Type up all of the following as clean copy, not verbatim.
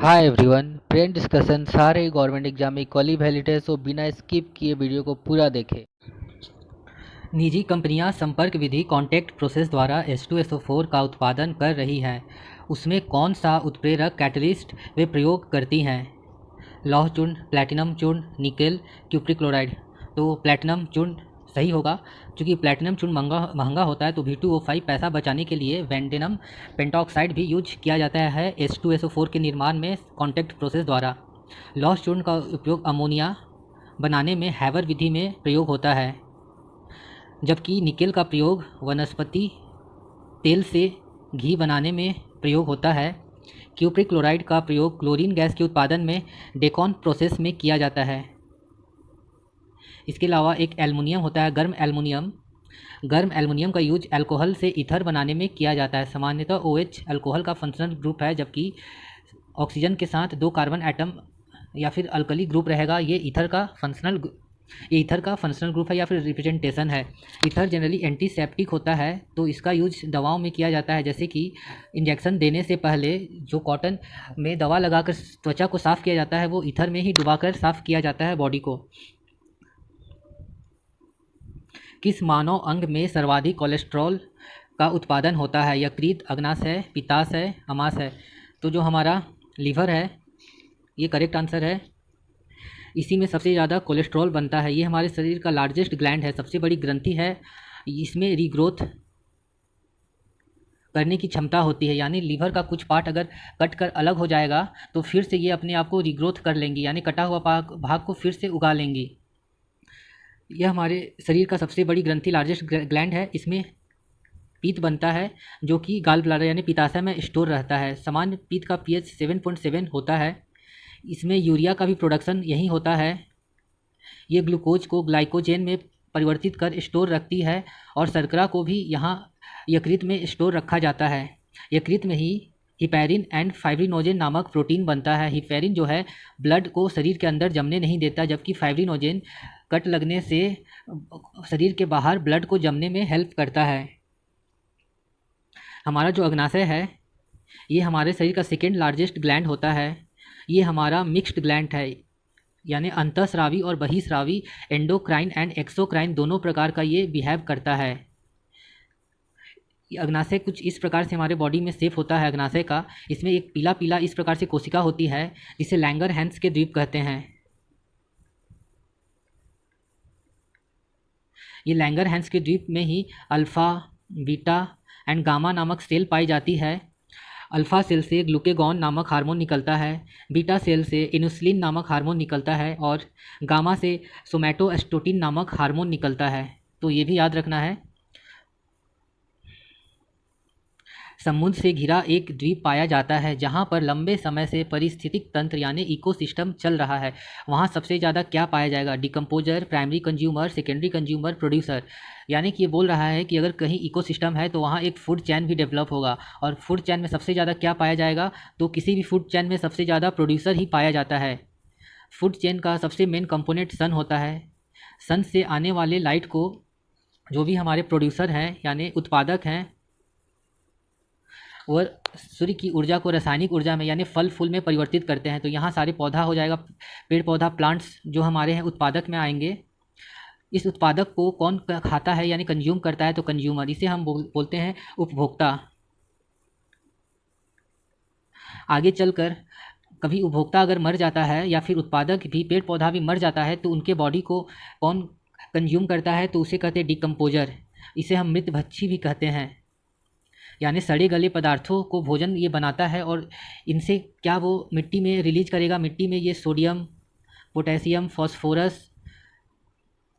Hi everyone, present discussion सारे government exam equally valid है, सो बिना स्किप किए वीडियो को पूरा देखें। निजी कंपनियां संपर्क विधि कॉन्टैक्ट प्रोसेस द्वारा H2SO4 का उत्पादन कर रही हैं। उसमें कौन सा उत्प्रेरक कैटलिस्ट वे प्रयोग करती हैं? लौह चूर्ण, प्लैटिनम चूर्ण, निकेल, क्यूप्रिक क्लोराइड। तो प्लैटिनम चूर्ण सही होगा, क्योंकि प्लैटिनम चूर्ण महंगा होता है। तो V2O5 पैसा बचाने के लिए वेंडेनम पेंटॉक्साइड भी यूज किया जाता है H2SO4 के निर्माण में कॉन्टैक्ट प्रोसेस द्वारा। लौह चूर्ण का उपयोग अमोनिया बनाने में हैवर विधि में प्रयोग होता है, जबकि निकेल का प्रयोग वनस्पति तेल से घी बनाने में प्रयोग होता है। क्यूप्रिक क्लोराइड का प्रयोग क्लोरीन गैस के उत्पादन में डेकॉन प्रोसेस में किया जाता है। इसके अलावा एक एल्युमिनियम होता है, गर्म एल्युमिनियम। गर्म एल्युमिनियम का यूज अल्कोहल से ईथर बनाने में किया जाता है। सामान्यतः OH अल्कोहल का फंक्शनल ग्रुप है, जबकि ऑक्सीजन के साथ 2 कार्बन एटम या फिर अल्कली ग्रुप रहेगा। ये ईथर का फंक्शनल ग्रुप है या फिर रिप्रेजेंटेशन है। ईथर जनरली एंटीसेप्टिक होता है, तो इसका यूज दवाओं में किया जाता है। जैसे कि इंजेक्शन देने से पहले जो कॉटन में दवा लगाकर त्वचा को साफ़ किया जाता है, वो ईथर में ही डुबाकर साफ़ किया जाता है बॉडी को। किस मानव अंग में सर्वाधिक कोलेस्ट्रॉल का उत्पादन होता है? यकृत, अग्नाशय है, पित्ताशय है, आमाशय है। तो जो हमारा लीवर है, ये करेक्ट आंसर है। इसी में सबसे ज़्यादा कोलेस्ट्रॉल बनता है। ये हमारे शरीर का लार्जेस्ट ग्लैंड है, सबसे बड़ी ग्रंथि है। इसमें रीग्रोथ करने की क्षमता होती है, यानी लीवर का कुछ पार्ट अगर कट कर अलग हो जाएगा तो फिर से ये अपने आप को रीग्रोथ कर लेंगी, यानी कटा हुआ भाग को फिर से उगा लेंगी। यह हमारे शरीर का सबसे बड़ी ग्रंथि, लार्जेस्ट ग्लैंड है। इसमें पित्त बनता है, जो कि गाल ब्लैडर यानी पित्ताशय में स्टोर रहता है। सामान्य पित्त का pH 7.7 होता है। इसमें यूरिया का भी प्रोडक्शन यही होता है। ये ग्लूकोज को ग्लाइकोजेन में परिवर्तित कर स्टोर रखती है, और शर्करा को भी यहाँ यकृत में स्टोर रखा जाता है। यकृत में ही हिपैरिन एंड फाइब्रिनोजेन नामक प्रोटीन बनता है। हिपैरिन जो है ब्लड को शरीर के अंदर जमने नहीं देता, जबकि फाइब्रिनोजेन कट लगने से शरीर के बाहर ब्लड को जमने में हेल्प करता है। हमारा जो अग्नाशय है, ये हमारे शरीर का सेकेंड लार्जेस्ट ग्लैंड होता है। ये हमारा मिक्स्ड ग्लैंड है, यानी अंतःस्रावी और बहिःस्रावी, एंडोक्राइन एंड एक्सोक्राइन दोनों प्रकार का ये बिहेव करता है। अग्नाशय कुछ इस प्रकार से हमारे बॉडी में शेप होता है अग्नाशय का। इसमें एक पीला पीला इस प्रकार से कोशिका होती है, जिसे लैंगरहैंस के द्वीप कहते हैं। ये लैंगरहैंस के द्वीप में ही अल्फ़ा, बीटा एंड गामा नामक सेल पाई जाती है। अल्फ़ा सेल से ग्लूकेगॉन नामक हार्मोन निकलता है, बीटा सेल से इनुस्लिन नामक हार्मोन निकलता है, और गामा से सोमैटोस्टेटिन नामक हार्मोन निकलता है। तो ये भी याद रखना है। समुद्र से घिरा एक द्वीप पाया जाता है, जहाँ पर लंबे समय से पारिस्थितिक तंत्र यानी इकोसिस्टम चल रहा है। वहाँ सबसे ज़्यादा क्या पाया जाएगा? Decomposer, primary consumer, secondary consumer, producer. यानी कि ये बोल रहा है कि अगर कहीं इकोसिस्टम है तो वहाँ एक फूड चैन भी डेवलप होगा। और फूड चैन में सबसे ज़्यादा क्या पाया जाएगा? तो किसी भी फूड चैन में सबसे ज़्यादा प्रोड्यूसर ही पाया जाता है। फूड चैन का सबसे मेन कंपोनेंट सन होता है। सन से आने वाले लाइट को जो भी हमारे प्रोड्यूसर हैं यानी उत्पादक हैं, और सूर्य की ऊर्जा को रासायनिक ऊर्जा में यानी फल फूल में परिवर्तित करते हैं। तो यहाँ सारे पौधा हो जाएगा, पेड़ पौधा, प्लांट्स जो हमारे हैं उत्पादक में आएंगे। इस उत्पादक को कौन खाता है यानी कंज्यूम करता है? तो कंज्यूमर। इसे हम बोलते हैं उपभोक्ता। आगे चलकर कभी उपभोक्ता अगर मर जाता है या फिर उत्पादक भी, पेड़ पौधा भी मर जाता है, तो उनके बॉडी को कौन कंज्यूम करता है? तो उसे कहते हैं डिकम्पोजर। इसे हम मृत भक्षी भी कहते हैं, यानी सड़े गले पदार्थों को भोजन ये बनाता है। और इनसे क्या वो मिट्टी में रिलीज करेगा? मिट्टी में ये सोडियम, पोटेशियम, फॉस्फोरस,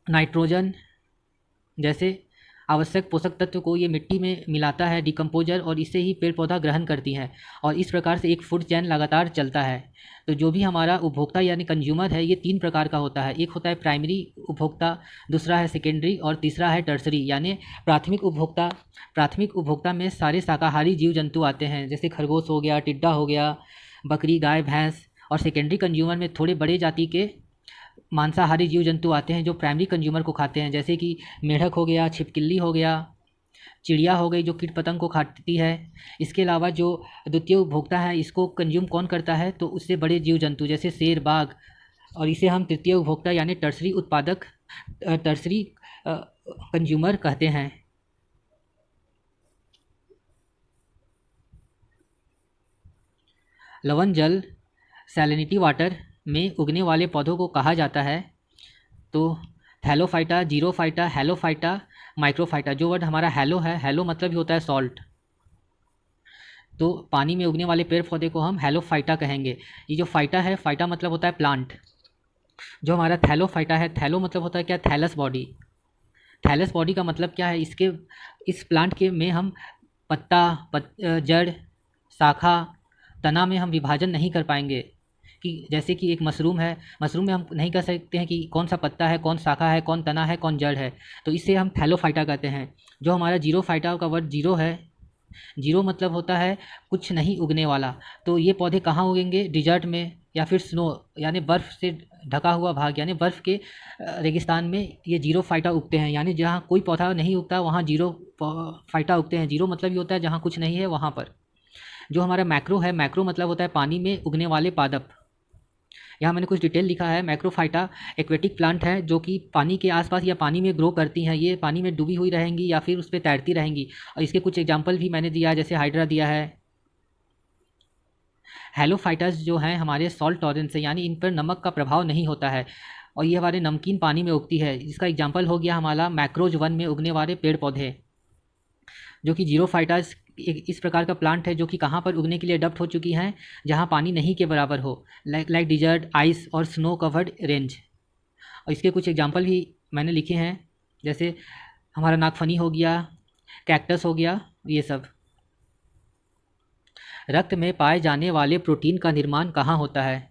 नाइट्रोजन जैसे आवश्यक पोषक तत्व को ये मिट्टी में मिलाता है डिकम्पोजर, और इसे ही पेड़ पौधा ग्रहण करती हैं। और इस प्रकार से एक फूड चैन लगातार चलता है। तो जो भी हमारा उपभोक्ता यानी कंज्यूमर है, ये 3 प्रकार का होता है। एक होता है प्राइमरी उपभोक्ता, दूसरा है सेकेंडरी, और तीसरा है टर्सरी यानी प्राथमिक उपभोक्ता। प्राथमिक उपभोक्ता में सारे शाकाहारी जीव जंतु आते हैं, जैसे खरगोश हो गया, टिड्डा हो गया, बकरी, गाय, भैंस। और सेकेंडरी कंज्यूमर में थोड़े बड़े जाति के मांसाहारी जीव जंतु आते हैं, जो प्राइमरी कंज्यूमर को खाते हैं, जैसे कि मेढक हो गया, छिपकली हो गया, चिड़िया हो गई जो कीट पतंग को खाती है। इसके अलावा जो द्वितीय उपभोक्ता है, इसको कंज्यूम कौन करता है, तो उससे बड़े जीव जंतु जैसे शेर, बाघ, और इसे हम तृतीय उपभोक्ता यानी टर्सरी उत्पादक, टर्सरी कंज्यूमर कहते हैं। लवण जल सैलिनिटी वाटर में उगने वाले पौधों को कहा जाता है तो थैलोफाइटा, जीरोफाइटा, हेलोफाइटा, माइक्रोफाइटा। जो वर्ड हमारा हेलो है, हेलो मतलब ही होता है सॉल्ट, तो पानी में उगने वाले पेड़ पौधे को हम हेलोफाइटा कहेंगे। ये जो फाइटा है, फाइटा मतलब होता है प्लांट। जो हमारा थैलोफाइटा है, थैलो मतलब होता है क्या, थैलस बॉडी। थैलस बॉडी का मतलब क्या है, इस प्लांट के में हम पत्ता, जड़, शाखा, तना में हम विभाजन नहीं कर पाएंगे। कि जैसे कि एक मशरूम है, मशरूम में हम नहीं कह सकते हैं कि कौन सा पत्ता है, कौन शाखा है, कौन तना है, कौन जड़ है, तो इससे हम थैलोफाइटा कहते हैं। जो हमारा जीरोफाइटा का वर्ड जीरो है, जीरो मतलब होता है कुछ नहीं उगने वाला। तो ये पौधे कहाँ उगेंगे, डिजर्ट में या फिर स्नो यानी बर्फ़ से ढका हुआ भाग यानी बर्फ़ के रेगिस्तान में ये जीरोफाइटा उगते हैं। यानी जहाँ कोई पौधा नहीं उगता वहाँ जीरोफाइटा उगते हैं। जीरो मतलब ये होता है जहाँ कुछ नहीं है वहाँ पर। जो हमारा मैक्रो है, मैक्रो मतलब होता है पानी में उगने वाले पादप। यहाँ मैंने कुछ डिटेल लिखा है। मैक्रोफाइटा एक्वेटिक प्लांट है जो कि पानी के आसपास या पानी में ग्रो करती हैं। ये पानी में डूबी हुई रहेंगी या फिर उस पर तैरती रहेंगी। और इसके कुछ एग्जाम्पल भी मैंने दिया है, जैसे हाइड्रा दिया है। हेलोफाइटस जो हैं हमारे सॉल्ट टॉलरेंस है, यानी इन पर नमक का प्रभाव नहीं होता है और ये हमारे नमकीन पानी में उगती है। इसका एग्जाम्पल हो गया हमारा मैक्रोज वन में उगने वाले पेड़ पौधे। जो कि जीरोफाइटस इस प्रकार का प्लांट है जो कि कहाँ पर उगने के लिए अडप्ट हो चुकी हैं, जहाँ पानी नहीं के बराबर हो, लाइक डिजर्ट, आइस और स्नो कवर्ड रेंज। और इसके कुछ एग्जांपल भी मैंने लिखे हैं, जैसे हमारा नागफनी हो गया, कैक्टस हो गया, ये सब। रक्त में पाए जाने वाले प्रोटीन का निर्माण कहाँ होता है,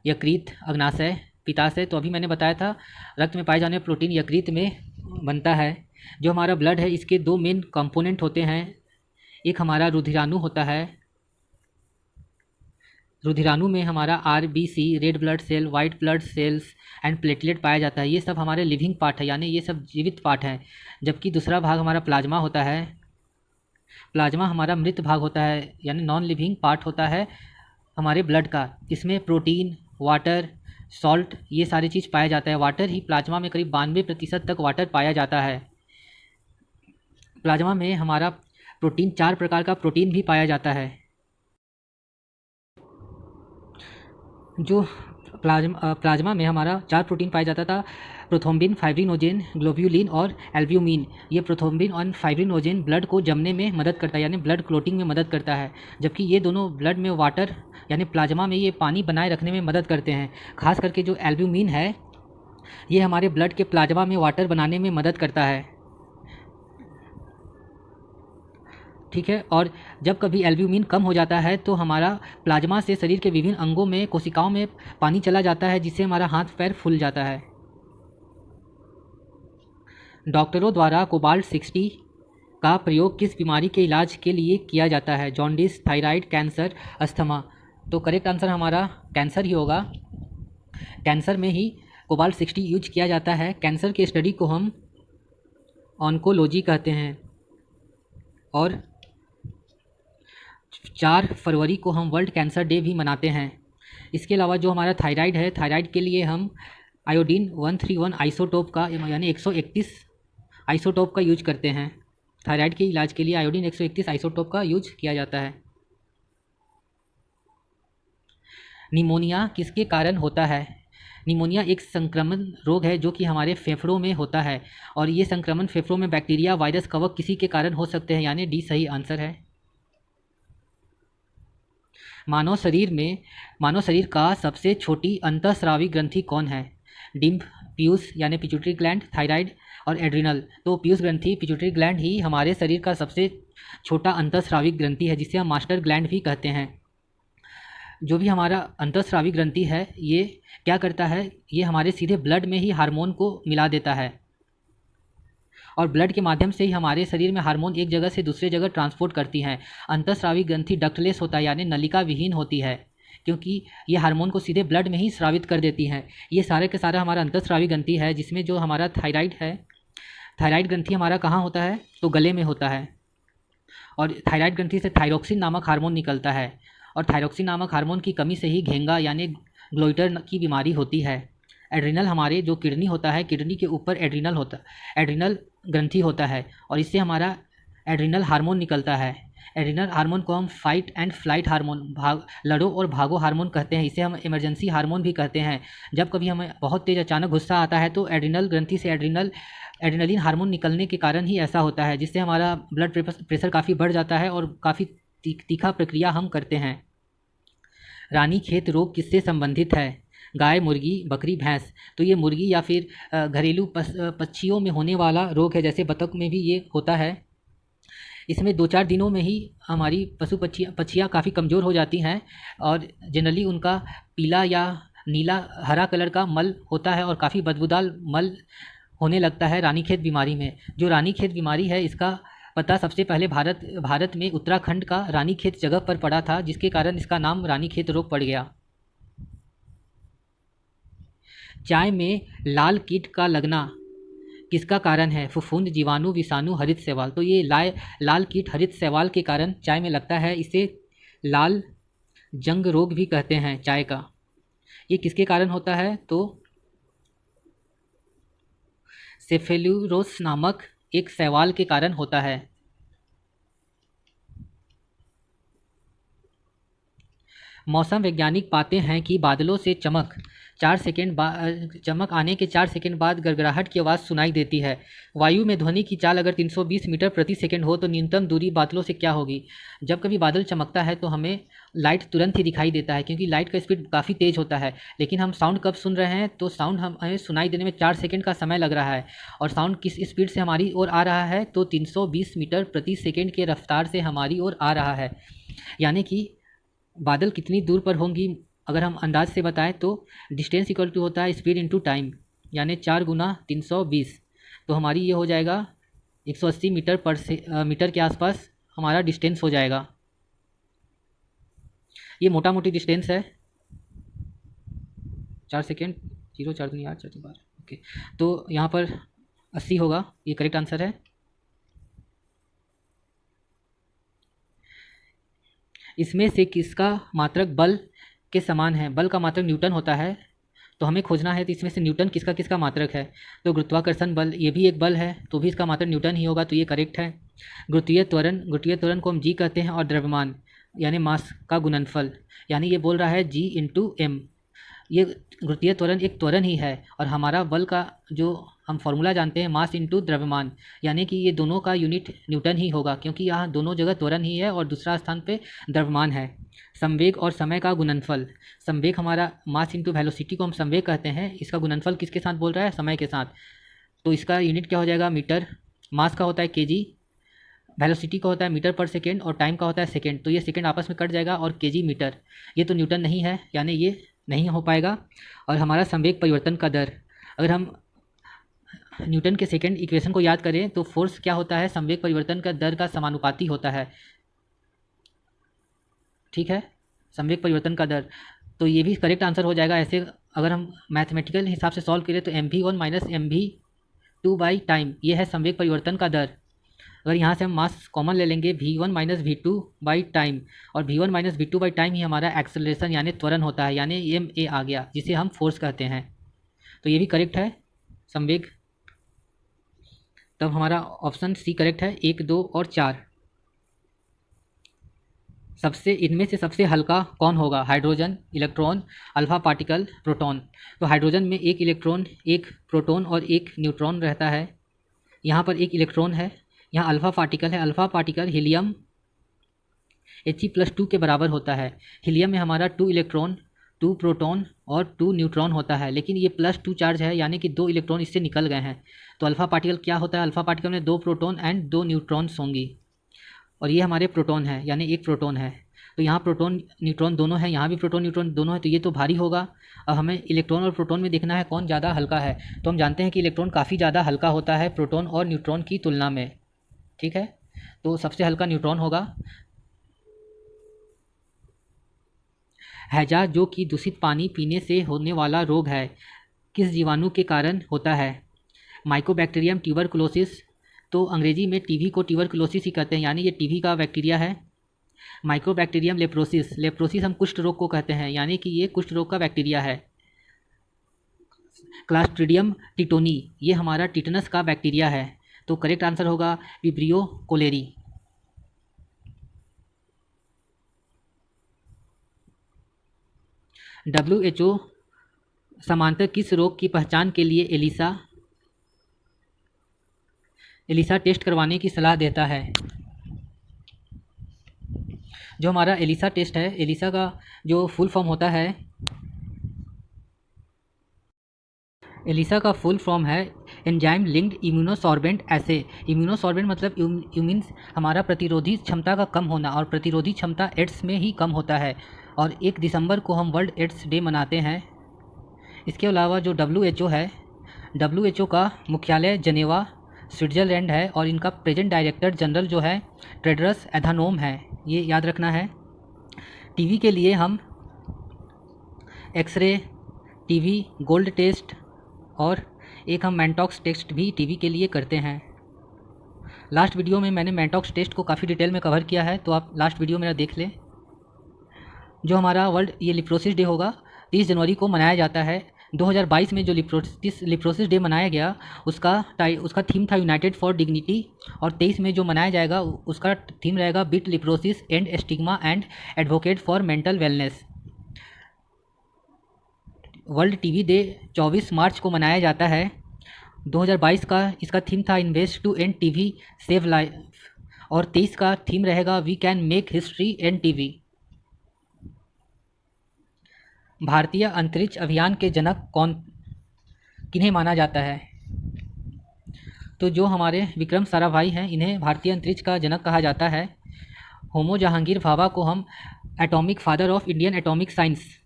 यकृत, अग्नाशय, पित्ताशय। तो अभी मैंने बताया था रक्त में पाए जाने वाले प्रोटीन यकृत में बनता है। जो हमारा ब्लड है इसके दो मेन कंपोनेंट होते हैं। एक हमारा रुधिराणु होता है, रुधिराणु में हमारा RBC, red blood cell, white blood cells and platelet पाया जाता है। ये सब हमारे लिविंग पार्ट है, यानी ये सब जीवित पार्ट हैं। जबकि दूसरा भाग हमारा प्लाज्मा होता है। प्लाज्मा हमारा मृत भाग होता है, यानी नॉन लिविंग पार्ट होता है हमारे ब्लड का। इसमें प्रोटीन, वाटर, सॉल्ट, ये सारी चीज़ पाया जाता है। वाटर ही प्लाज्मा में करीब 92% तक वाटर पाया जाता है। प्लाज्मा में हमारा प्रोटीन, 4 प्रकार का प्रोटीन भी पाया जाता है। जो प्लाज्मा में हमारा 4 प्रोटीन पाया जाता था, प्रोथ्रोम्बिन, फाइब्रिनोजेन, ग्लोब्यूलिन और एल्ब्यूमिन। ये प्रोथ्रोम्बिन और फाइब्रिनोजेन ब्लड को जमने में मदद करता है, यानी ब्लड क्लोटिंग में मदद करता है। जबकि ये दोनों ब्लड में वाटर यानी प्लाज्मा में ये पानी बनाए रखने में मदद करते हैं। खास करके जो एल्ब्यूमिन है ये हमारे ब्लड के प्लाज्मा में वाटर बनाने में मदद करता है, ठीक है। और जब कभी एल्ब्यूमिन कम हो जाता है तो हमारा प्लाज्मा से शरीर के विभिन्न अंगों में, कोशिकाओं में पानी चला जाता है, जिससे हमारा हाथ पैर फूल जाता है। डॉक्टरों द्वारा कोबाल्ट 60 का प्रयोग किस बीमारी के इलाज के लिए किया जाता है, जॉन्डिस, थायराइड, कैंसर, अस्थमा। तो करेक्ट आंसर हमारा कैंसर ही होगा। कैंसर में ही कोबाल्ट 60 यूज किया जाता है। कैंसर के स्टडी को हम ऑन्कोलॉजी कहते हैं। और 4 फरवरी को हम वर्ल्ड कैंसर डे भी मनाते हैं। इसके अलावा जो हमारा थायराइड है, थायराइड के लिए हम आयोडीन 131 आइसोटोप का यानी 131 आइसोटोप का यूज करते हैं। थायराइड के इलाज के लिए आयोडीन 131 आइसोटोप का यूज किया जाता है। निमोनिया किसके कारण होता है? निमोनिया एक संक्रमण रोग है जो कि हमारे फेफड़ों में होता है और ये संक्रमण फेफड़ों में बैक्टीरिया, वायरस, कवक किसी के कारण हो सकते हैं, यानी डी सही आंसर है। मानव शरीर का सबसे छोटी अंतःस्रावी ग्रंथि कौन है? डिम्ब, पीयूष यानी पिट्यूटरी ग्लैंड, थायराइड और एड्रिनल। तो पीयूष ग्रंथि, पिट्यूटरी ग्लैंड ही हमारे शरीर का सबसे छोटा अंतःस्रावी ग्रंथि है, जिसे हम मास्टर ग्लैंड भी कहते हैं। जो भी हमारा अंतःस्रावी ग्रंथि है ये क्या करता है, ये हमारे सीधे ब्लड में ही हार्मोन को मिला देता है और ब्लड के माध्यम से ही हमारे शरीर में हार्मोन एक जगह से दूसरे जगह ट्रांसपोर्ट करती हैं। अंतःस्रावी ग्रंथि डक्टलेस होता है, यानी नलिका विहीन होती है, क्योंकि ये हार्मोन को सीधे ब्लड में ही स्रावित कर देती हैं। ये सारे के सारा हमारा अंतःस्रावी ग्रंथि है, जिसमें जो हमारा थायराइड है, थायराइड ग्रंथि हमारा कहाँ होता है, तो गले में होता है, और थायराइड ग्रंथि से थायरोक्सिन नामक हार्मोन निकलता है, और थायरोक्सिन नामक हार्मोन की कमी से ही घेंगा यानी ग्लोइटर की बीमारी होती है। एड्रिनल हमारे जो किडनी होता है, किडनी के ऊपर एड्रिनल ग्रंथि होता है, और इससे हमारा एड्रिनल हार्मोन निकलता है। एड्रिनल हार्मोन को हम फाइट एंड फ्लाइट हार्मोन, लड़ो और भागो हार्मोन कहते हैं। इसे हम इमरजेंसी हार्मोन भी कहते हैं। जब कभी हमें बहुत तेज़ अचानक गुस्सा आता है तो एड्रिनल ग्रंथि से एड्रिनलिन हार्मोन निकलने के कारण ही ऐसा होता है, जिससे हमारा ब्लड प्रेशर काफ़ी बढ़ जाता है और काफ़ी तीखा प्रक्रिया हम करते हैं। रानीखेत रोग किससे संबंधित है? गाय, मुर्गी, बकरी, भैंस। तो ये मुर्गी या फिर घरेलू पक्षियों में होने वाला रोग है, जैसे बतख में भी ये होता है। इसमें 2-4 दिनों में ही हमारी पक्षियाँ काफ़ी कमज़ोर हो जाती हैं, और जनरली उनका पीला या नीला हरा कलर का मल होता है और काफ़ी बदबूदार मल होने लगता है रानीखेत बीमारी में। जो रानीखेत बीमारी है, इसका पता सबसे पहले भारत में उत्तराखंड का रानीखेत जगह पर पड़ा था, जिसके कारण इसका नाम रानीखेत रोग पड़ गया। चाय में लाल कीट का लगना किसका कारण है? फफूंद, जीवाणु, विषाणु, हरित शैवाल। तो ये लाल कीट हरित शैवाल के कारण चाय में लगता है। इसे लाल जंग रोग भी कहते हैं चाय का। ये किसके कारण होता है? तो सेफेलुरोस नामक एक शैवाल के कारण होता है। मौसम वैज्ञानिक पाते हैं कि बादलों से चमक आने के 4 सेकंड बाद गड़गड़ाहट की आवाज़ सुनाई देती है। वायु में ध्वनि की चाल अगर 320 मीटर प्रति सेकंड हो तो न्यूनतम दूरी बादलों से क्या होगी? जब कभी बादल चमकता है तो हमें लाइट तुरंत ही दिखाई देता है, क्योंकि लाइट का स्पीड काफ़ी तेज़ होता है। लेकिन हम साउंड कब सुन रहे हैं? तो साउंड हमें सुनाई देने में 4 सेकंड का समय लग रहा है, और साउंड किस स्पीड से हमारी ओर आ रहा है? तो 320 मीटर प्रति सेकेंड के रफ्तार से हमारी ओर आ रहा है। यानी कि बादल कितनी दूर पर होंगी अगर हम अंदाज से बताएं तो डिस्टेंस इक्वल टू होता है स्पीड इनटू टाइम, यानी 4 गुना 320। तो हमारी ये हो जाएगा 180 मीटर के आसपास हमारा डिस्टेंस हो जाएगा। ये मोटा मोटी डिस्टेंस है। 4 सेकेंड, 0 4 दूनी 8 4 12। ओके, तो यहाँ पर 80 होगा, ये करेक्ट आंसर है। इसमें से किसका मात्रक बल के समान है? बल का मात्रक न्यूटन होता है, तो हमें खोजना है तो इसमें से न्यूटन किसका किसका मात्रक है? तो गुरुत्वाकर्षण बल, ये भी एक बल है, तो भी इसका मात्रक न्यूटन ही होगा, तो ये करेक्ट है। गुरुत्वीय त्वरण को हम जी कहते हैं, और द्रव्यमान यानी मास का गुणनफल, यानी ये बोल रहा है जी इंटू एम। ये गुरुत्वीय त्वरण एक त्वरण ही है, और हमारा बल का जो हम फॉर्मूला जानते हैं मास इंटू द्रव्यमान, यानी कि ये दोनों का यूनिट न्यूटन ही होगा, क्योंकि यहाँ दोनों जगह त्वरण ही है और दूसरा स्थान पे द्रव्यमान है। संवेग और समय का गुणनफल, संवेग हमारा मास इंटू वेलोसिटी को हम संवेग कहते हैं, इसका गुणनफल किसके साथ बोल रहा है? समय के साथ। तो इसका यूनिट क्या हो जाएगा? मीटर। मास का होता है केजी, वेलोसिटी का होता है मीटर पर सेकेंड, और टाइम का होता है सेकेंड। तो ये सेकेंड आपस में कट जाएगा, और केजी मीटर, ये तो न्यूटन नहीं है, यानी ये नहीं हो पाएगा। और हमारा संवेग परिवर्तन का दर, अगर हम न्यूटन के सेकेंड इक्वेशन को याद करें तो फोर्स क्या होता है? संवेग परिवर्तन का दर का समानुपाती होता है। ठीक है, संवेग परिवर्तन का दर, तो ये भी करेक्ट आंसर हो जाएगा। ऐसे अगर हम मैथमेटिकल हिसाब से सॉल्व करें तो mv1 minus mv2 by time, ये है संवेग परिवर्तन का दर। अगर यहाँ से हम मास कॉमन ले लेंगे v1 minus v2 by time, और v1 minus v2 by time ही हमारा एक्सेलरेशन यानी त्वरण होता है, यानी ma आ गया, जिसे हम फोर्स कहते हैं। तो ये भी करेक्ट है संवेग। तब हमारा ऑप्शन सी करेक्ट है, 1, 2 और 4। इनमें से सबसे हल्का कौन होगा? Hydrogen, electron, alpha particle, proton. तो हाइड्रोजन में 1 इलेक्ट्रॉन, 1 प्रोटॉन और 1 न्यूट्रॉन रहता है। यहाँ पर 1 इलेक्ट्रॉन है, यहाँ अल्फा पार्टिकल है। अल्फा पार्टिकल हीलियम He+2 के बराबर होता है। हीलियम में हमारा 2 इलेक्ट्रॉन, 2 प्रोटॉन और 2 न्यूट्रॉन होता है, लेकिन ये +2 चार्ज है, यानी कि 2 इलेक्ट्रॉन इससे निकल गए हैं। तो अल्फा पार्टिकल क्या होता है? अल्फा पार्टिकल में 2 प्रोटॉन एंड 2 न्यूट्रॉन्स होंगी, और ये हमारे प्रोटॉन है, यानी 1 प्रोटॉन है। तो यहाँ प्रोटॉन न्यूट्रॉन दोनों है, यहाँ भी प्रोटॉन न्यूट्रॉन दोनों है, तो ये तो भारी होगा। अब हमें इलेक्ट्रॉन और प्रोटॉन में देखना है कौन ज़्यादा हल्का है। तो हम जानते हैं कि इलेक्ट्रॉन काफ़ी ज़्यादा हल्का होता है प्रोटॉन और न्यूट्रॉन की तुलना में। ठीक है, तो सबसे हल्का न्यूट्रॉन होगा। हैजा, जो कि दूषित पानी पीने से होने वाला रोग है, किस जीवाणु के कारण होता है? माइकोबैक्टीरियम ट्यूबरकुलोसिस, तो अंग्रेजी में टीबी को ट्यूबरकुलोसिस ही कहते हैं, यानी ये टीबी का बैक्टीरिया है। माइकोबैक्टीरियम लेप्रोसिस, लेप्रोसिस हम कुष्ठ रोग को कहते हैं, यानी कि ये कुष्ठ रोग का बैक्टीरिया है। क्लास्ट्रीडियम टिटोनी, ये हमारा टिटनस का बैक्टीरिया है। तो करेक्ट आंसर होगा विब्रियो कोलेरी। WHO समांतर किस रोग की पहचान के लिए एलिसा टेस्ट करवाने की सलाह देता है? जो हमारा एलिसा टेस्ट है, एलिसा का जो फुल फॉर्म होता है, एलिसा का फुल फॉर्म है एंजाइम लिंक्ड इम्यूनोसॉर्बेंट एसे। इम्यूनोसॉर्बेंट मतलब मीन्स हमारा प्रतिरोधी क्षमता का कम होना, और प्रतिरोधी क्षमता एड्स में ही कम होता है। और 1 दिसंबर को हम वर्ल्ड एड्स डे मनाते हैं। इसके अलावा जो WHO है, WHO का मुख्यालय जनेवा स्विट्ज़रलैंड है, और इनका प्रेजेंट डायरेक्टर जनरल जो है टेड्रस एधानोम है, ये याद रखना है। टीवी के लिए हम एक्सरे, टीवी गोल्ड टेस्ट और एक हम मैंटॉक्स टेस्ट भी टीवी के लिए करते हैं। लास्ट वीडियो में मैंने मैंटॉक्स टेस्ट को काफ़ी डिटेल में कवर किया है, तो आप लास्ट वीडियो मेरा देख लें। जो हमारा वर्ल्ड ये लिप्रोसिस डे होगा 30 जनवरी को मनाया जाता है। 2022 में जो लिप्रोसिस डे मनाया गया उसका थीम था यूनाइटेड फॉर डिग्निटी, और 23 में जो मनाया जाएगा उसका थीम रहेगा beat leprosy end stigma and advocate for mental wellness. World TB day 24 मार्च को मनाया जाता है। 2022 का इसका थीम था invest to end TB save life, और 23 का थीम रहेगा we can make history end TB. भारतीय अंतरिक्ष अभियान के जनक किन्हें माना जाता है? तो जो हमारे विक्रम साराभाई हैं, इन्हें भारतीय अंतरिक्ष का जनक कहा जाता है। होमो जहांगीर भाभा को हम atomic father of Indian atomic science,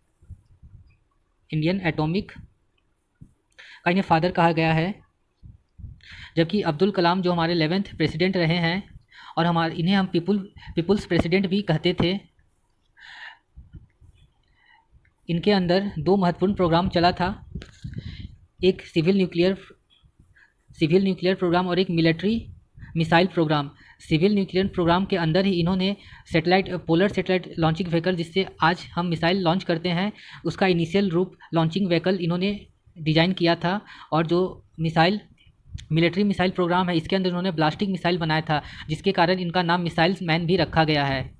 Indian atomic का इन्हें फादर कहा गया है। जबकि अब्दुल कलाम जो हमारे 11th प्रेसिडेंट रहे हैं, और इन्हें हम पीपुल्स प्रेसिडेंट भी कहते थे। इनके अंदर 2 महत्वपूर्ण प्रोग्राम चला था, एक सिविल न्यूक्लियर प्रोग्राम और एक military missile program. Civil nuclear program के अंदर ही इन्होंने पोलर सेटेलाइट लॉन्चिंग व्हीकल, जिससे आज हम मिसाइल लॉन्च करते हैं, उसका इनिशियल रूप लॉन्चिंग व्हीकल इन्होंने डिज़ाइन किया था। और जो मिलिट्री मिसाइल प्रोग्राम है, इसके अंदर इन्होंने ब्लास्टिक मिसाइल बनाया था, जिसके कारण इनका नाम मिसाइल्स मैन भी रखा गया है।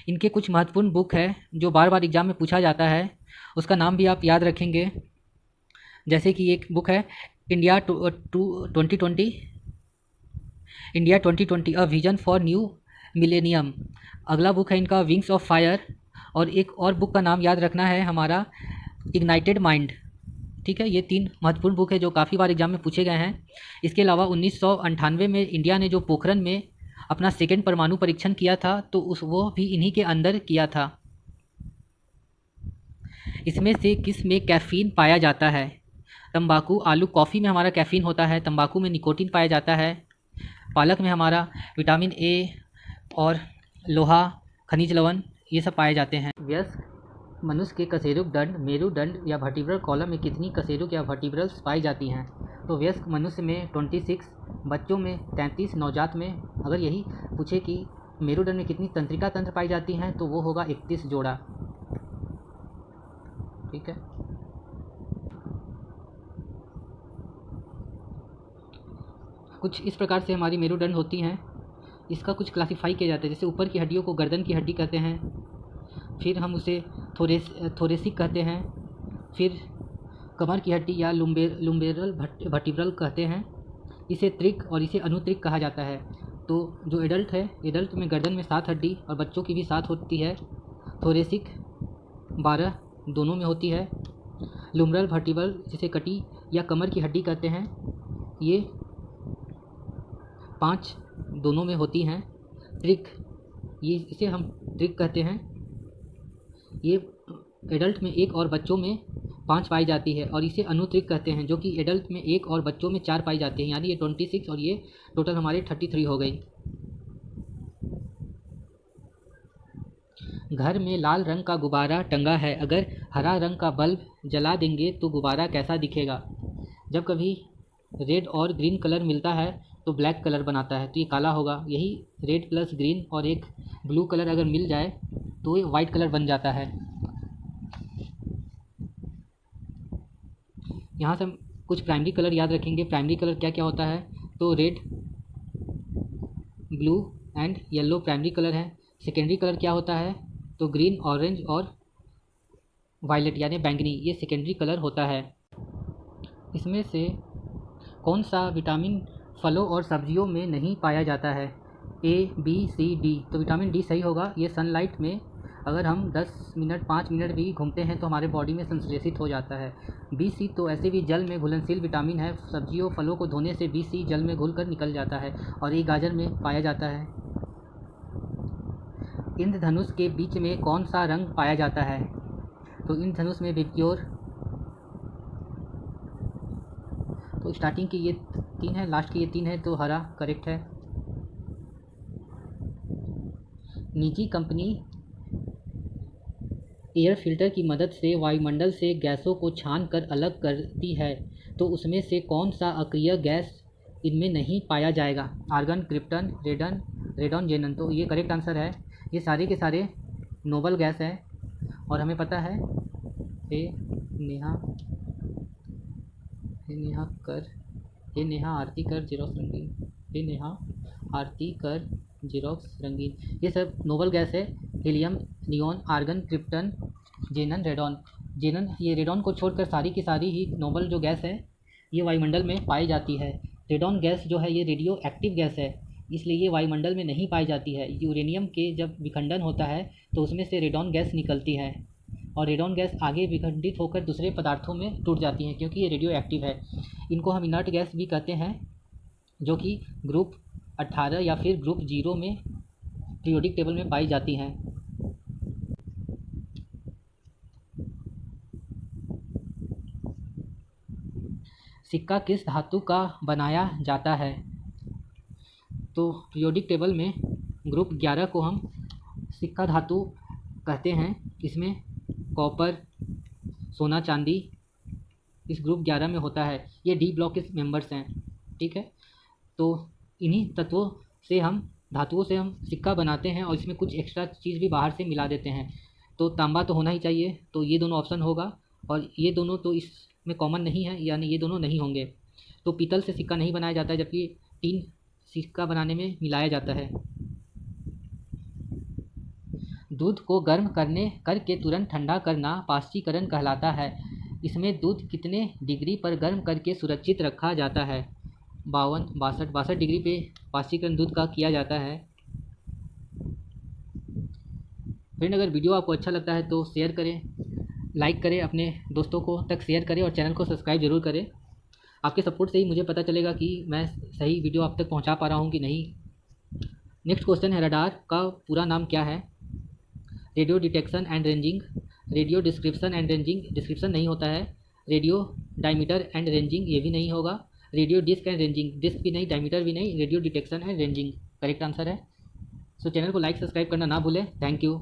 इनके कुछ महत्वपूर्ण बुक है जो बार बार एग्जाम में पूछा जाता है, उसका नाम भी आप याद रखेंगे। जैसे कि एक बुक है India 2020 a vision for new millennium. अगला बुक है इनका विंग्स ऑफ फायर, और एक और बुक का नाम याद रखना है हमारा इग्नाइटेड माइंड। ठीक है, ये 3 महत्वपूर्ण बुक है जो काफ़ी बार एग्जाम में पूछे गए हैं। इसके अलावा 1998 में इंडिया ने जो पोखरण में अपना सेकेंड परमाणु परीक्षण किया था, तो वो भी इन्हीं के अंदर किया था। इसमें से किस में कैफ़ीन पाया जाता है? तंबाकू, आलू, कॉफ़ी में हमारा कैफ़ीन होता है, तंबाकू में निकोटीन पाया जाता है। पालक में हमारा विटामिन ए और लोहा, खनिज लवण, ये सब पाए जाते हैं। वयस्क मनुष्य के कशेरुक दंड, मेरुदंड या वर्टिब्रल कॉलम में कितनी कशेरुक या वर्टिब्रल्स पाई जाती हैं? तो वयस्क मनुष्य में 26, बच्चों में 33, नवजात में अगर यही पूछे कि मेरुदंड में कितनी तंत्रिका तंत्र पाई जाती हैं, तो वो होगा 31 जोड़ा। ठीक है, कुछ इस प्रकार से हमारी मेरुदंड होती हैं। इसका कुछ क्लासिफाई किया जाता है, जैसे ऊपर की हड्डियों को गर्दन की हड्डी कहते हैं, फिर हम उसे थोरेसिक कहते हैं, फिर कमर की हड्डी या लुम्बेरल वर्टिब्रल कहते हैं, इसे त्रिक और इसे अनुत्रिक कहा जाता है। तो जो एडल्ट है, एडल्ट में गर्दन में 7 हड्डी और बच्चों की भी 7 होती है। थोरेसिक 12 दोनों में होती है। लुम्बरल वर्टिब्रल जिसे कटी या कमर की हड्डी कहते हैं, ये 5 दोनों में होती हैं। त्रिक, ये इसे हम त्रिक कहते हैं। ये एडल्ट में 1 और बच्चों में 5 पाई जाती है, और इसे अनुत्रिक कहते हैं, जो कि एडल्ट में 1 और बच्चों में 4 पाई जाती है। यानी ये 26 और ये टोटल हमारे 33 हो गई। घर में लाल रंग का गुब्बारा टंगा है, अगर हरा रंग का बल्ब जला देंगे तो गुब्बारा कैसा दिखेगा? जब कभी रेड और ग्रीन कलर मिलता है तो ब्लैक कलर बनाता है, तो ये काला होगा। यही रेड प्लस ग्रीन और एक ब्लू कलर अगर मिल जाए तो ये वाइट कलर बन जाता है। यहाँ से हम कुछ प्राइमरी कलर याद रखेंगे। प्राइमरी कलर क्या क्या होता है, तो red, blue and yellow primary colour है। सेकेंडरी कलर क्या होता है, तो ग्रीन, ऑरेंज और वायलेट यानी बैंगनी, ये सेकेंडरी कलर होता है। इसमें से कौन सा विटामिन फलों और सब्जियों में नहीं पाया जाता है, ए बी सी डी। तो विटामिन डी सही होगा। ये सनलाइट में अगर हम 10 मिनट 5 मिनट भी घूमते हैं तो हमारे बॉडी में संश्लेषित हो जाता है। बी सी तो ऐसे भी जल में घुलनशील विटामिन है। सब्जियों फलों को धोने से बी सी जल में घुल कर निकल जाता है और ये गाजर में पाया जाता है। इंद्रधनुष के बीच में कौन सा रंग पाया जाता है, तो इंद्रधनुष में विबग्योर। तो स्टार्टिंग की ये 3 है, लास्ट की ये 3 है, तो हरा करेक्ट है। निजी कंपनी एयर फिल्टर की मदद से वायुमंडल से गैसों को छान कर अलग करती है, तो उसमें से कौन सा अक्रिय गैस इनमें नहीं पाया जाएगा, आर्गन, क्रिप्टन, रेडॉन, जेनन। तो ये करेक्ट आंसर है। ये सारे के सारे नोबल गैस है और हमें पता है। हे नेहा आरती कर जेरोक्स रंगीन, हे नेहा आरती कर जेरोक्स रंगीन, ये सब नोबल गैस है। Helium, neon, argon, krypton, जेनन, radon. ये रेडॉन को छोड़कर सारी की सारी ही नोबल जो गैस है ये वायुमंडल में पाई जाती है। रेडॉन गैस जो है ये रेडियो एक्टिव गैस है, इसलिए ये वायुमंडल में नहीं पाई जाती है। यूरेनियम के जब विखंडन होता है तो उसमें से रेडॉन गैस निकलती है और रेडॉन गैस आगे विखंडित होकर दूसरे पदार्थों में टूट जाती है क्योंकि ये रेडियो एक्टिव है। इनको हम इनर्ट गैस भी कहते हैं, जो कि ग्रुप 18 या फिर ग्रुप 0 में पीरियोडिक टेबल में पाई जाती हैं। सिक्का किस धातु का बनाया जाता है, तो पीरियोडिक टेबल में ग्रुप 11 को हम सिक्का धातु कहते हैं। इसमें कॉपर, सोना, चांदी इस ग्रुप 11 में होता है। ये डी ब्लॉक के मेंबर्स हैं, ठीक है। तो इन्हीं तत्वों से धातुओं से हम सिक्का बनाते हैं और इसमें कुछ एक्स्ट्रा चीज़ भी बाहर से मिला देते हैं। तो तांबा तो होना ही चाहिए, तो ये दोनों ऑप्शन होगा और ये दोनों तो इसमें कॉमन नहीं है, यानी ये दोनों नहीं होंगे। तो पीतल से सिक्का नहीं बनाया जाता है, जबकि टीन सिक्का बनाने में मिलाया जाता है। दूध को गर्म करके तुरंत ठंडा करना पाश्चीकरण कहलाता है। इसमें दूध कितने डिग्री पर गर्म करके सुरक्षित रखा जाता है, 62 डिग्री पे पाश्चीकरण दूध का किया जाता है। फ्रेंड, अगर वीडियो आपको अच्छा लगता है तो शेयर करें, लाइक करें, अपने दोस्तों को तक शेयर करें और चैनल को सब्सक्राइब जरूर करें। आपके सपोर्ट से ही मुझे पता चलेगा कि मैं सही वीडियो आप तक पहुंचा पा रहा हूं कि नहीं। नेक्स्ट क्वेश्चन है, रडार का पूरा नाम क्या है, radio detection and ranging, radio description and ranging, description नहीं होता है, रेडियो डायमीटर एंड रेंजिंग, ये भी नहीं होगा, radio disk and ranging, disk भी नहीं, डायमीटर भी नहीं, radio detection and ranging correct answer है। सो चैनल को लाइक सब्सक्राइब करना ना भूलें। Thank you.